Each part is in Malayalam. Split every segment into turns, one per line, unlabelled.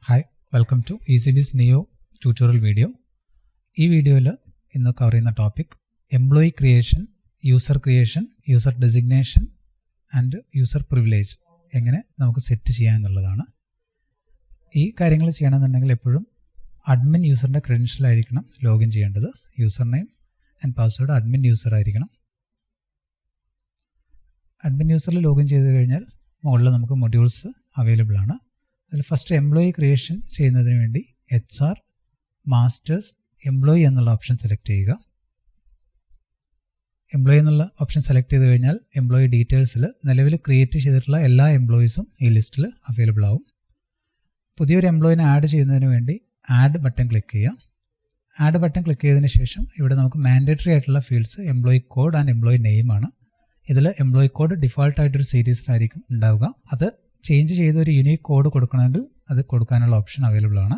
Hi, welcome to EasyBiz Neo tutorial video. ഈ വീഡിയോയിൽ ഇന്ന് കവർ ചെയ്യുന്ന topic employee creation, user creation, user designation and user privilege എങ്ങനെ നമുക്ക് സെറ്റ് ചെയ്യാം എന്നുള്ളതാണ്. ഈ കാര്യങ്ങൾ ചെയ്യണമെന്നുണ്ടെങ്കിൽ എപ്പോഴും അഡ്മിൻ യൂസറിൻ്റെ ക്രെഡൻഷ്യൽ ആയിരിക്കണം ലോഗിൻ ചെയ്യേണ്ടത്. User name and password admin user ആയിരിക്കണം. അഡ്മിൻ യൂസറിൽ ലോഗിൻ ചെയ്ത് കഴിഞ്ഞാൽ മുകളിൽ നമുക്ക് മൊഡ്യൂൾസ് അവൈലബിൾ ആണ്. അതിൽ ഫസ്റ്റ് എംപ്ലോയി ക്രിയേഷൻ ചെയ്യുന്നതിന് വേണ്ടി HR മാസ്റ്റേഴ്സ് എംപ്ലോയി എന്നുള്ള ഓപ്ഷൻ സെലക്ട് ചെയ്യുക. എംപ്ലോയി എന്നുള്ള ഓപ്ഷൻ സെലക്ട് ചെയ്ത് കഴിഞ്ഞാൽ എംപ്ലോയി ഡീറ്റെയിൽസിൽ നിലവിൽ ക്രിയേറ്റ് ചെയ്തിട്ടുള്ള എല്ലാ എംപ്ലോയീസും ഈ ലിസ്റ്റിൽ അവൈലബിൾ ആവും. പുതിയൊരു എംപ്ലോയിനെ ആഡ് ചെയ്യുന്നതിന് വേണ്ടി ആഡ് ബട്ടൺ ക്ലിക്ക് ചെയ്യുക. ആഡ് ബട്ടൺ ക്ലിക്ക് ചെയ്തതിന് ശേഷം ഇവിടെ നമുക്ക് മാൻഡേറ്ററി ആയിട്ടുള്ള fields employee code and employee name ആണ്. ഇതിൽ എംപ്ലോയി കോഡ് ഡിഫോൾട്ടായിട്ടൊരു സീരീസിലായിരിക്കും ഉണ്ടാവുക. അത് ചേഞ്ച് ചെയ്ത് ഒരു യുണീക്ക് കോഡ് കൊടുക്കണമെങ്കിൽ അത് കൊടുക്കാനുള്ള ഓപ്ഷൻ അവൈലബിൾ ആണ്.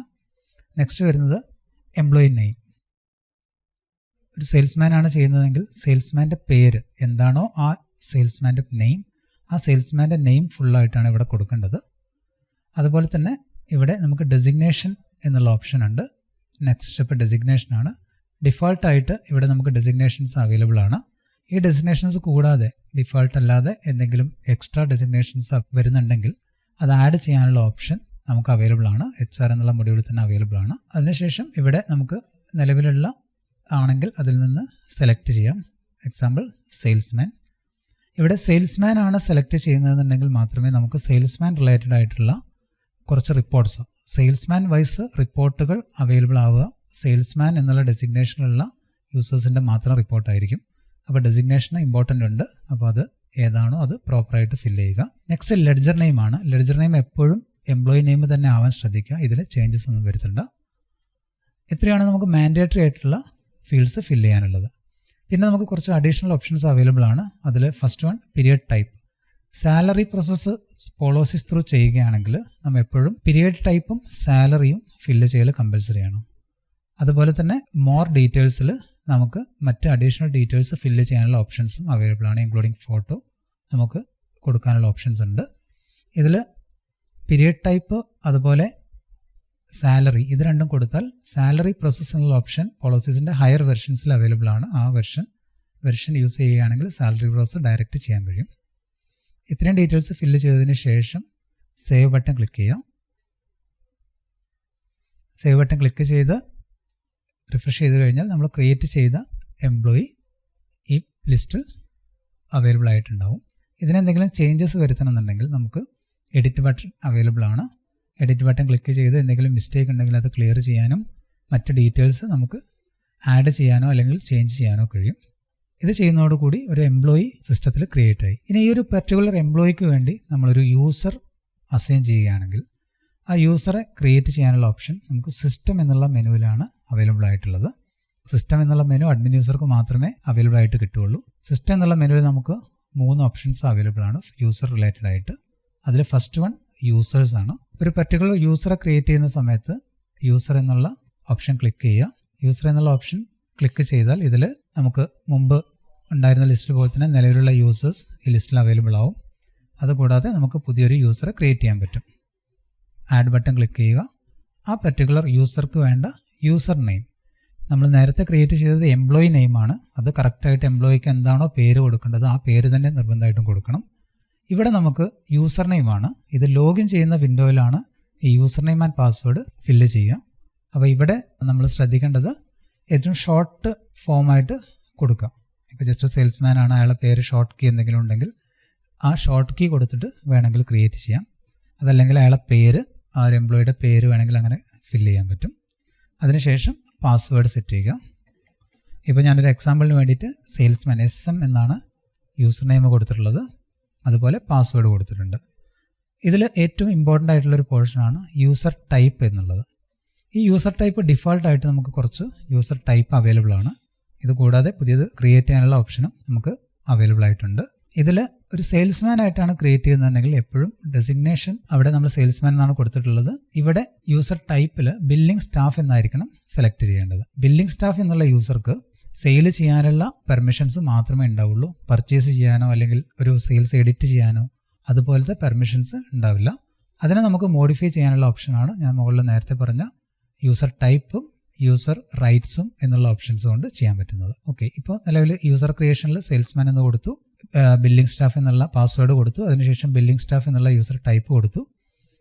നെക്സ്റ്റ് വരുന്നത് എംപ്ലോയി നെയിം. ഒരു സെയിൽസ്മാൻ ആണ് ചെയ്യുന്നതെങ്കിൽ സെയിൽസ്മാൻ്റെ പേര് എന്താണോ ആ സെയിൽസ്മാൻ്റെ നെയിം, ആ സെയിൽസ്മാൻ്റെ നെയിം ഫുള്ളായിട്ടാണ് ഇവിടെ കൊടുക്കേണ്ടത്. അതുപോലെ തന്നെ ഇവിടെ നമുക്ക് ഡെസിഗ്നേഷൻ എന്നുള്ള ഓപ്ഷൻ ഉണ്ട്. നെക്സ്റ്റ് സ്റ്റെപ്പ് ഡെസിഗ്നേഷൻ ആണ്. ഡിഫോൾട്ടായിട്ട് ഇവിടെ നമുക്ക് ഡെസിഗ്നേഷൻസ് അവൈലബിൾ ആണ്. ഈ ഡെസിഗ്നേഷൻസ് കൂടാതെ ഡിഫോൾട്ട് അല്ലാതെ എന്തെങ്കിലും എക്സ്ട്രാ ഡെസിഗ്നേഷൻസ് വരുന്നുണ്ടെങ്കിൽ അത് ആഡ് ചെയ്യാനുള്ള ഓപ്ഷൻ നമുക്ക് അവൈലബിൾ ആണ്. HR എന്നുള്ള മൊഡ്യൂളിൽ തന്നെ അവൈലബിൾ ആണ്. അതിനുശേഷം ഇവിടെ നമുക്ക് നിലവിലുള്ള ആണെങ്കിൽ അതിൽ നിന്ന് സെലക്ട് ചെയ്യാം. Example salesman. ഇവിടെ സെയിൽസ്മാൻ ആണ് സെലക്ട് ചെയ്യുന്നതെന്നുണ്ടെങ്കിൽ മാത്രമേ നമുക്ക് സെയിൽസ്മാൻ റിലേറ്റഡ് ആയിട്ടുള്ള കുറച്ച് റിപ്പോർട്ട്സ്, സെയിൽസ്മാൻ വൈസ് റിപ്പോർട്ടുകൾ അവൈലബിൾ ആവുക. സെയിൽസ്മാൻ എന്നുള്ള ഡെസിഗ്നേഷനുള്ള യൂസേഴ്സിൻ്റെ മാത്രം റിപ്പോർട്ടായിരിക്കും. അപ്പോൾ ഡെസിഗ്നേഷൻ ഇമ്പോർട്ടൻ്റ് ഉണ്ട്. അപ്പോൾ അത് ഏതാണോ അത് പ്രോപ്പറായിട്ട് ഫില്ല് ചെയ്യുക. നെക്സ്റ്റ് ലെഡ്ജർ നെയിം ആണ്. ലെഡ്ജർ നെയിം എപ്പോഴും എംപ്ലോയി നെയിം തന്നെ ആവാൻ ശ്രദ്ധിക്കുക. ഇതിൽ ചേഞ്ചസ് ഒന്നും വരുത്തണ്ട. ഇത്രയാണ് നമുക്ക് മാൻഡേറ്ററി ആയിട്ടുള്ള ഫീൽഡ്സ് ഫില്ല് ചെയ്യാനുള്ളത്. പിന്നെ നമുക്ക് കുറച്ച് അഡീഷണൽ ഓപ്ഷൻസ് അവൈലബിൾ ആണ്. അതിൽ first one period type. Salary process policies through ചെയ്യുകയാണെങ്കിൽ നമ്മൾ എപ്പോഴും പീരിയഡ് ടൈപ്പും സാലറിയും ഫില്ല് ചെയ്യൽ കമ്പൽസറി ആണ്. അതുപോലെ തന്നെ മോർ ഡീറ്റെയിൽസിൽ നമുക്ക് മറ്റ് അഡീഷണൽ ഡീറ്റെയിൽസ് ഫില്ല് ചെയ്യാനുള്ള ഓപ്ഷൻസും അവൈലബിൾ ആണ്. ഇൻക്ലൂഡിങ് ഫോട്ടോ നമുക്ക് കൊടുക്കാനുള്ള ഓപ്ഷൻസ് ഉണ്ട്. ഇതിൽ പീരിയഡ് ടൈപ്പ് അതുപോലെ സാലറി ഇത് രണ്ടും കൊടുത്താൽ സാലറി പ്രോസസ് എന്നുള്ള ഓപ്ഷൻ പോളിസീസിൻ്റെ ഹയർ വെർഷൻസിൽ അവൈലബിൾ ആണ്. ആ വെർഷൻ യൂസ് ചെയ്യുകയാണെങ്കിൽ സാലറി പ്രോസസ് ഡയറക്റ്റ് ചെയ്യാൻ കഴിയും. ഇത്രയും ഡീറ്റെയിൽസ് ഫില്ല് ചെയ്തതിന് ശേഷം സേവ് ബട്ടൺ ക്ലിക്ക് ചെയ്യാം. സേവ് ബട്ടൺ ക്ലിക്ക് ചെയ്ത് റിഫ്രഷ് ചെയ്ത് കഴിഞ്ഞാൽ നമ്മൾ ക്രിയേറ്റ് ചെയ്ത എംപ്ലോയി ഈ ലിസ്റ്റിൽ അവൈലബിൾ ആയിട്ടുണ്ടാവും. ഇതിനെന്തെങ്കിലും ചേഞ്ചസ് വരുത്തണമെന്നുണ്ടെങ്കിൽ നമുക്ക് എഡിറ്റ് ബട്ടൺ അവൈലബിൾ ആണ്. എഡിറ്റ് ബട്ടൺ ക്ലിക്ക് ചെയ്ത് എന്തെങ്കിലും മിസ്റ്റേക്ക് ഉണ്ടെങ്കിൽ അത് ക്ലിയർ ചെയ്യാനും മറ്റ് ഡീറ്റെയിൽസ് നമുക്ക് ആഡ് ചെയ്യാനോ അല്ലെങ്കിൽ ചേഞ്ച് ചെയ്യാനോ കഴിയും. ഇത് ചെയ്യുന്നതോടുകൂടി ഒരു എംപ്ലോയി സിസ്റ്റത്തിൽ ക്രിയേറ്റ് ആയി. ഇനി ഈ ഒരു പെർട്ടിക്കുലർ എംപ്ലോയിക്ക് വേണ്ടി നമ്മളൊരു യൂസർ അസൈൻ ചെയ്യുകയാണെങ്കിൽ ആ യൂസറെ ക്രിയേറ്റ് ചെയ്യാനുള്ള ഓപ്ഷൻ നമുക്ക് സിസ്റ്റം എന്നുള്ള മെനുവിലാണ് അവൈലബിൾ ആയിട്ടുള്ളത്. സിസ്റ്റം എന്നുള്ള മെനു അഡ്മിൻ യൂസർക്ക് മാത്രമേ അവൈലബിൾ ആയിട്ട് കിട്ടുകയുള്ളൂ. സിസ്റ്റം എന്നുള്ള മെനുവിൽ നമുക്ക് 3 ഓപ്ഷൻസ് അവൈലബിൾ ആണ് യൂസർ റിലേറ്റഡ് ആയിട്ട്. അതിൽ ഫസ്റ്റ് വൺ യൂസേഴ്സ് ആണ്. ഒരു പെർട്ടിക്കുലർ യൂസറെ ക്രിയേറ്റ് ചെയ്യുന്ന സമയത്ത് യൂസർ എന്നുള്ള ഓപ്ഷൻ ക്ലിക്ക് ചെയ്യുക. യൂസർ എന്നുള്ള ഓപ്ഷൻ ക്ലിക്ക് ചെയ്താൽ ഇതിൽ നമുക്ക് മുമ്പ് ഉണ്ടായിരുന്ന ലിസ്റ്റ് പോലെ തന്നെ നിലവിലുള്ള യൂസേഴ്സ് ഈ ലിസ്റ്റിൽ അവൈലബിൾ ആവും. അതുകൂടാതെ നമുക്ക് പുതിയൊരു യൂസറെ ക്രിയേറ്റ് ചെയ്യാൻ പറ്റും. ആഡ് ബട്ടൺ ക്ലിക്ക് ചെയ്യുക. ആ പെർട്ടിക്കുലർ യൂസർക്ക് വേണ്ട യൂസർ നെയിം നമ്മൾ നേരത്തെ ക്രിയേറ്റ് ചെയ്തത് എംപ്ലോയി നെയിമാണ്. അത് കറക്റ്റായിട്ട് എംപ്ലോയിക്ക് എന്താണോ പേര് കൊടുക്കേണ്ടത് ആ പേര് തന്നെ നിർബന്ധമായിട്ടും കൊടുക്കണം. ഇവിടെ നമുക്ക് യൂസർ നെയിമാണ്. ഇത് ലോഗിൻ ചെയ്യുന്ന വിൻഡോയിലാണ് ഈ user name and password fill ചെയ്യുക. അപ്പോൾ ഇവിടെ നമ്മൾ ശ്രദ്ധിക്കേണ്ടത് ഏറ്റവും ഷോർട്ട് ഫോമായിട്ട് കൊടുക്കുക. ഇപ്പോൾ ജസ്റ്റ് സെയിൽസ്മാൻ ആണ്, അയാളുടെ പേര് ഷോർട്ട് കീ എന്തെങ്കിലും ഉണ്ടെങ്കിൽ ആ ഷോർട്ട് കീ കൊടുത്തിട്ട് വേണമെങ്കിൽ ക്രിയേറ്റ് ചെയ്യാം. അതല്ലെങ്കിൽ അയാളുടെ പേര്, ആ ഒരു എംപ്ലോയിയുടെ പേര് വേണമെങ്കിൽ അങ്ങനെ ഫില്ല് ചെയ്യാൻ പറ്റും. അതിനുശേഷം പാസ്വേഡ് സെറ്റ് ചെയ്യുക. ഇപ്പോൾ ഞാനൊരു എക്സാമ്പിളിന് വേണ്ടിയിട്ട് സെയിൽസ്മാൻ SM എന്നാണ് യൂസർ നെയിം കൊടുത്തിട്ടുള്ളത്. അതുപോലെ പാസ്വേഡ് കൊടുത്തിട്ടുണ്ട്. ഇതിൽ ഏറ്റവും ഇമ്പോർട്ടൻ്റ് ആയിട്ടുള്ളൊരു പോർഷനാണ് യൂസർ ടൈപ്പ് എന്നുള്ളത്. ഈ യൂസർ ടൈപ്പ് ഡിഫോൾട്ടായിട്ട് നമുക്ക് കുറച്ച് യൂസർ ടൈപ്പ് അവൈലബിൾ ആണ്. ഇത് കൂടാതെ പുതിയത് ക്രിയേറ്റ് ചെയ്യാനുള്ള ഓപ്ഷനും നമുക്ക് അവൈലബിൾ ആയിട്ടുണ്ട്. ഇതിൽ ഒരു സെയിൽസ്മാൻ ആയിട്ടാണ് ക്രിയേറ്റ് ചെയ്യുന്നതെങ്കിൽ എപ്പോഴും ഡെസിഗ്നേഷൻ അവിടെ നമ്മൾ സെയിൽസ്മാൻ എന്നാണ് കൊടുത്തിട്ടുള്ളത്. ഇവിടെ യൂസർ ടൈപ്പിൽ ബില്ലിംഗ് സ്റ്റാഫ് എന്നായിരിക്കണം സെലക്ട് ചെയ്യേണ്ടത്. ബില്ലിംഗ് സ്റ്റാഫ് എന്നുള്ള യൂസർക്ക് സെയിൽ ചെയ്യാനുള്ള പെർമിഷൻസ് മാത്രമേ ഉണ്ടാവുള്ളൂ. പർച്ചേസ് ചെയ്യാനോ അല്ലെങ്കിൽ ഒരു സെയിൽസ് എഡിറ്റ് ചെയ്യാനോ അതുപോലത്തെ പെർമിഷൻസ് ഉണ്ടാവില്ല. അതിനെ നമുക്ക് മോഡിഫൈ ചെയ്യാനുള്ള ഓപ്ഷനാണ് ഞാൻ മുകളിൽ നേരത്തെ പറഞ്ഞ യൂസർ ടൈപ്പും യൂസർ റൈറ്റ്സും എന്നുള്ള ഓപ്ഷൻസ് കൊണ്ട് ചെയ്യാൻ പറ്റുന്നത്. ഓക്കെ, ഇപ്പോൾ നിലവിൽ യൂസർ ക്രിയേഷനിൽ സെയിൽസ്മാൻ എന്ന് കൊടുത്തു, ബില്ലിംഗ് സ്റ്റാഫ് എന്നുള്ള പാസ്വേഡ് കൊടുത്തു, അതിനുശേഷം ബില്ലിംഗ് സ്റ്റാഫ് എന്നുള്ള യൂസർ ടൈപ്പ് കൊടുത്തു.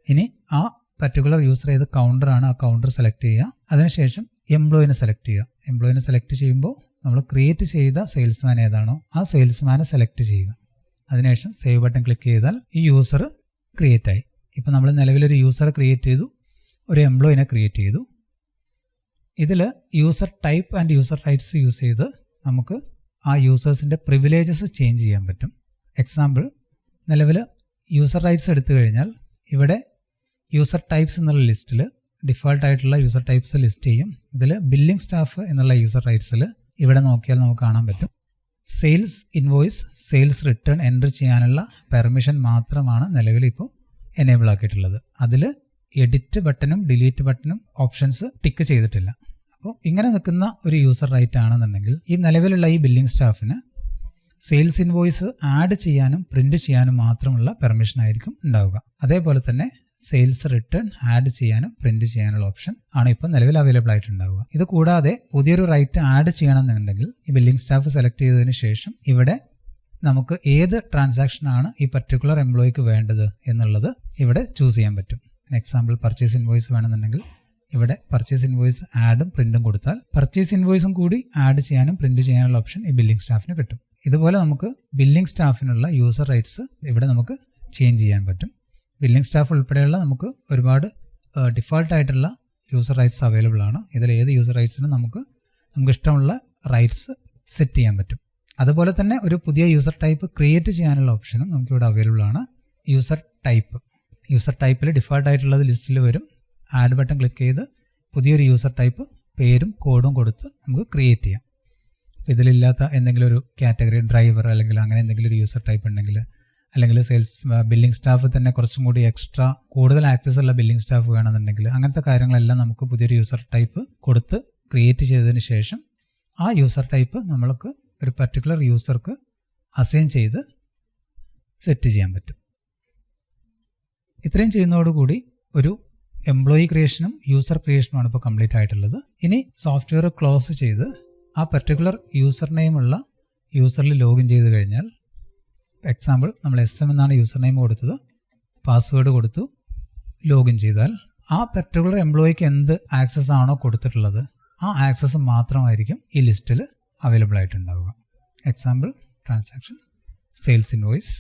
ഇനി ആ പർട്ടിക്കുലർ യൂസർ ഏത് കൗണ്ടറാണ് ആ കൗണ്ടർ സെലക്ട് ചെയ്യുക. അതിനുശേഷം എംപ്ലോയിനെ സെലക്ട് ചെയ്യുക. എംപ്ലോയിനെ സെലക്ട് ചെയ്യുമ്പോൾ നമ്മൾ ക്രിയേറ്റ് ചെയ്ത സെയിൽസ്മാൻ ഏതാണോ ആ സെയിൽസ്മാനെ സെലക്ട് ചെയ്യുക. അതിനുശേഷം സേവ് ബട്ടൺ ക്ലിക്ക് ചെയ്താൽ ഈ യൂസർ ക്രിയേറ്റ് ആയി. ഇപ്പോൾ നമ്മൾ നിലവിലൊരു യൂസർ ക്രിയേറ്റ് ചെയ്തു, ഒരു എംപ്ലോയിനെ ക്രിയേറ്റ് ചെയ്തു. ഇതിൽ user type and user rights use ചെയ്ത് നമുക്ക് ആ യൂസേഴ്സിൻ്റെ പ്രിവിലേജസ് ചേഞ്ച് ചെയ്യാൻ പറ്റും. എക്സാമ്പിൾ, നിലവിൽ യൂസർ റൈറ്റ്സ് എടുത്തു കഴിഞ്ഞാൽ ഇവിടെ യൂസർ ടൈപ്സ് എന്നുള്ള ലിസ്റ്റിൽ ഡിഫോൾട്ടായിട്ടുള്ള യൂസർ ടൈപ്സ് ലിസ്റ്റ് ചെയ്യും. ഇതിൽ ബില്ലിംഗ് സ്റ്റാഫ് എന്നുള്ള യൂസർ റൈറ്റ്സിൽ ഇവിടെ നോക്കിയാൽ നമുക്ക് കാണാൻ പറ്റും sales invoice, sales return entry ചെയ്യാനുള്ള പെർമിഷൻ മാത്രമാണ് നിലവിൽ ഇപ്പോൾ എനേബിൾ ആക്കിയിട്ടുള്ളത്. അതിൽ എഡിറ്റ് ബട്ടണും ഡിലീറ്റ് ബട്ടണും ഓപ്ഷൻസ് ടിക്ക് ചെയ്തിട്ടില്ല. അപ്പോൾ ഇങ്ങനെ നിൽക്കുന്ന ഒരു യൂസർ റൈറ്റ് ആണെന്നുണ്ടെങ്കിൽ ഈ നിലവിലുള്ള ഈ ബില്ലിംഗ് സ്റ്റാഫിന് സെയിൽസ് ഇൻവോയ്സ് ആഡ് ചെയ്യാനും പ്രിന്റ് ചെയ്യാനും മാത്രമുള്ള പെർമിഷൻ ആയിരിക്കും ഉണ്ടാവുക. അതേപോലെ തന്നെ സെയിൽസ് റിട്ടേൺ ആഡ് ചെയ്യാനും പ്രിന്റ് ചെയ്യാനുള്ള ഓപ്ഷൻ ആണ് ഇപ്പോൾ നിലവിൽ അവൈലബിൾ ആയിട്ടുണ്ടാവുക. ഇത് കൂടാതെ പുതിയൊരു റൈറ്റ് ആഡ് ചെയ്യണമെന്നുണ്ടെങ്കിൽ ഈ ബില്ലിംഗ് സ്റ്റാഫ് സെലക്ട് ചെയ്തതിന് ശേഷം ഇവിടെ നമുക്ക് ഏത് ട്രാൻസാക്ഷനാണ് ഈ പർട്ടിക്കുലർ എംപ്ലോയിക്ക് വേണ്ടത് എന്നുള്ളത് ഇവിടെ ചൂസ് ചെയ്യാൻ പറ്റും. എക്സാമ്പിൾ, പർച്ചേസ് ഇൻവോയ്സ് വേണമെന്നുണ്ടെങ്കിൽ ഇവിടെ പർച്ചേസ് ഇൻവോയ്സ് ആഡും പ്രിന്റും കൊടുത്താൽ പർച്ചേസ് ഇൻവോയ്സും കൂടി ആഡ് ചെയ്യാനും പ്രിന്റ് ചെയ്യാനുള്ള ഓപ്ഷൻ ഈ ബില്ലിംഗ് സ്റ്റാഫിന് കിട്ടും. ഇതുപോലെ നമുക്ക് ബില്ലിംഗ് സ്റ്റാഫിനുള്ള യൂസർ റൈറ്റ്സ് ഇവിടെ നമുക്ക് ചേഞ്ച് ചെയ്യാൻ പറ്റും. ബില്ലിംഗ് സ്റ്റാഫ് ഉൾപ്പെടെയുള്ള നമുക്ക് ഒരുപാട് ഡിഫോൾട്ടായിട്ടുള്ള യൂസർ റൈറ്റ്സ് അവൈലബിൾ ആണ്. ഇതിൽ ഏത് യൂസർ റൈറ്റ്സിനും നമുക്ക് ഇഷ്ടമുള്ള റൈറ്റ്സ് സെറ്റ് ചെയ്യാൻ പറ്റും. അതുപോലെ തന്നെ ഒരു പുതിയ യൂസർ ടൈപ്പ് ക്രിയേറ്റ് ചെയ്യാനുള്ള ഓപ്ഷനും നമുക്കിവിടെ അവൈലബിൾ ആണ്. യൂസർ ടൈപ്പിൽ ഡിഫോൾട്ടായിട്ടുള്ളത് ലിസ്റ്റിൽ വരും. ആഡ് ബട്ടൺ ക്ലിക്ക് ചെയ്ത് പുതിയൊരു യൂസർ ടൈപ്പ് പേരും കോഡും കൊടുത്ത് നമുക്ക് ക്രിയേറ്റ് ചെയ്യാം. ഇതിലില്ലാത്ത എന്തെങ്കിലും ഒരു കാറ്റഗറി, ഡ്രൈവർ അല്ലെങ്കിൽ അങ്ങനെ എന്തെങ്കിലും ഒരു യൂസർ ടൈപ്പ് ഉണ്ടെങ്കിൽ, അല്ലെങ്കിൽ ബില്ലിംഗ് സ്റ്റാഫ് തന്നെ കുറച്ചും കൂടി എക്സ്ട്രാ കൂടുതൽ ആക്സസ് ഉള്ള ബില്ലിംഗ് സ്റ്റാഫ് വേണമെന്നുണ്ടെങ്കിൽ അങ്ങനത്തെ കാര്യങ്ങളെല്ലാം നമുക്ക് പുതിയൊരു യൂസർ ടൈപ്പ് കൊടുത്ത് ക്രിയേറ്റ് ചെയ്തതിന് ശേഷം ആ യൂസർ ടൈപ്പ് നമ്മൾക്ക് ഒരു പർട്ടിക്കുലർ യൂസർക്ക് അസൈൻ ചെയ്ത് സെറ്റ് ചെയ്യാൻ പറ്റും. ഇത്രയും ചെയ്യുന്നതോടുകൂടി ഒരു എംപ്ലോയി ക്രിയേഷനും യൂസർ ക്രിയേഷനുമാണ് ഇപ്പോൾ കംപ്ലീറ്റ് ആയിട്ടുള്ളത്. ഇനി സോഫ്റ്റ്വെയർ ക്ലോസ് ചെയ്ത് ആ പർട്ടിക്കുലർ യൂസർ നെയിമുള്ള യൂസറിൽ ലോഗിൻ ചെയ്ത് കഴിഞ്ഞാൽ, എക്സാമ്പിൾ നമ്മൾ SM എന്നാണ് യൂസർ നെയിം കൊടുത്തത്, പാസ്വേഡ് കൊടുത്തു ലോഗിൻ ചെയ്താൽ ആ പർട്ടിക്കുലർ എംപ്ലോയിക്ക് എന്ത് ആക്സസ് ആണോ കൊടുത്തിട്ടുള്ളത് ആ ആക്സസ് മാത്രമായിരിക്കും ഈ ലിസ്റ്റിൽ അവൈലബിൾ ആയിട്ടുണ്ടാവുക. Example, transaction sales invoice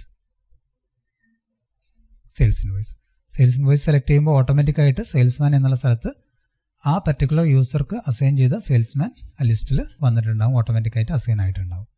select ചെയ്യുമ്പോൾ ഓട്ടോമാറ്റിക്കായിട്ട് സെയിൽസ്മാൻ എന്നുള്ള സ്ഥലത്ത് ആ പർട്ടിക്കുലർ യൂസർക്ക് അസൈൻ ചെയ്ത സെയിൽസ്മാൻ ആ ലിസ്റ്റിൽ വന്നിട്ടുണ്ടാവും, ഓട്ടോമാറ്റിക്കായിട്ട് അസൈൻ ആയിട്ടുണ്ടാവും.